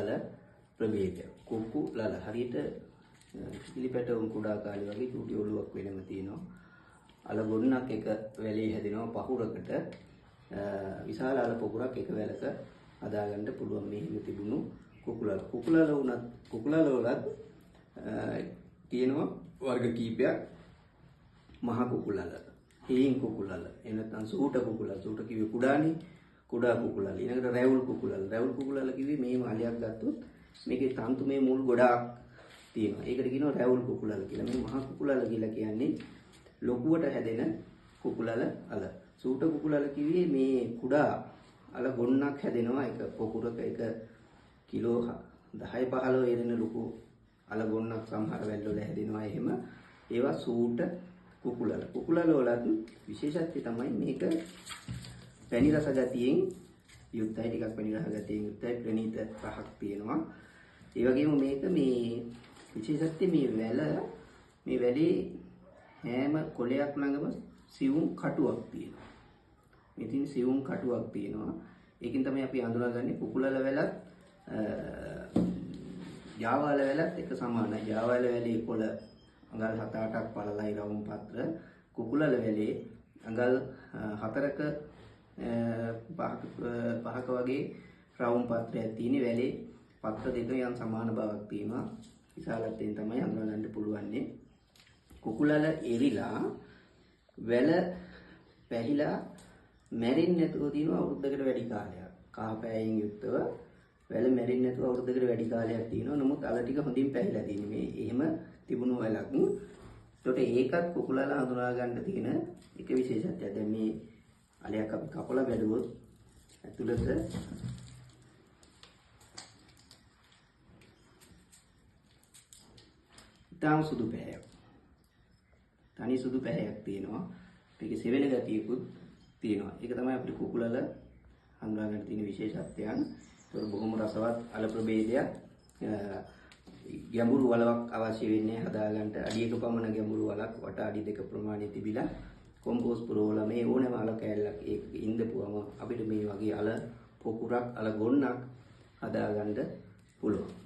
කුකුලල ප්‍රභේදය. කුකුලල හරියට කිලිපැටවුන් කුඩා කාලේ වගේ චූටි ඔළුවක් වෙනම තියෙනවා. අල ගොන්නක් එක වැලේ හැදෙනවා පහුරකට. විශාල අල පොකුරක් එක වැලක හදාගන්න පුළුවන් මේ තිබුණු කුකුලල. කුකුලල වලත් තියෙනවා වර්ග කීපයක්. මහ කුකුලල, හීන් කුකුලල, එනතන් සූට කුකුලල. සූට කිව්වේ කුඩානේ. කුඩා කුකුලල. ඊළඟට රැවුල් කුකුලල. රැවුල් කුකුලල කිව්වේ මේ මාලියක් ගත්තොත් මේකේ තන්තු මේ මුල් ගොඩාක් තියෙනවා. ඒකට කියනවා රැවුල් කුකුලල කියලා. මේ මහ කුකුලල කියලා කියන්නේ ලොකුවට හැදෙන කුකුලල අල. සූට කුකුලල කිව්වේ මේ කුඩා අල ගොන්නක් හැදෙනවා එක පොකුරක එක කිලෝ 10-15 එරෙන ලොකු අල ගොන්නක් සමහර වැල්වල හැදෙනවා. එහෙම ඒවා සූට කුකුලල. කුකුලල වලත් විශේෂත්වය තමයි මේක පැණි රස ගතියෙන් යුක්තයි. ටිකක් පැණි රස ගතියෙන් යුක්තයි. ප්‍රණීත රසක් තියෙනවා. ඒ වගේම මේක මේ විශේෂත්වය මේ වැලේ හැම කොළයක් ළඟම සිවුම් කටුවක් තියෙනවා. මෙතින් සිවුම් කටුවක් තියෙනවා. ඒකෙන් තමයි අපි හඳුනාගන්නේ කුකුලල වැලත් ජාවාල වැලත් එක සමානයි. ජාවාල වැලේ කොළ අඟල් 7-8ක් පළලයි රවුම් පත්‍ර. කුකුලල වැලේ අඟල් 4ක 5ක වගේ රවුම් පත්‍රයක් තියෙන. වැලේ පත්‍ර දෙක යම් සමාන බවක් තියෙනවා. විශාලත්වයෙන් තමයි හඳුනාගන්න පුළුවන්. කුකුලල එරිලා වැල පැහිලා මැරෙන්නේ නැතුව තියෙනවා අවුරුද්දකට වැඩි කාලයක්. කහ පෑයෙන් යුක්තව වැල මැරෙන්නේ නැතුව අවුරුද්දකට වැඩි කාලයක් තියෙනවා. නමුත් අල ටික හොඳින් පැහිලා තියෙන්නේ. මේ එහෙම තිබුණු වැලක්. ඒකට ඒකත් කුකුලල හඳුනා ගන්න තියෙන එක විශේෂත්වයක්. දැන් මේ අලයක් අපි කපලා බැලුවොත් ඇතුළත ඊටම සුදු පැහැයක්. තනි සුදු පැහැයක් තියෙනවා. මේකේ සෙවෙන ගතියකුත් තියෙනවා. ඒක තමයි අපිට කුකුලල හඳුනා ගන්න තියෙන විශේෂත්වයන්. ඒක බොහොම රසවත් අල ප්‍රභේදයක්. ගැඹුරු වලවක් අවශ්‍ය වෙන්නේ හදාගන්න. අඩියක පමණ ගැඹුරු වලක් වට අඩි 2 ප්‍රමාණය තිබිලා කොම්පෝස්ට් පුරවලා මේ ඕනෑම අල කෑල්ලක් ඒක ඉඳපුවම අපිට මේ වගේ අල පොකුරක් අල ගොන්නක් හදාගන්න පුළුවන්.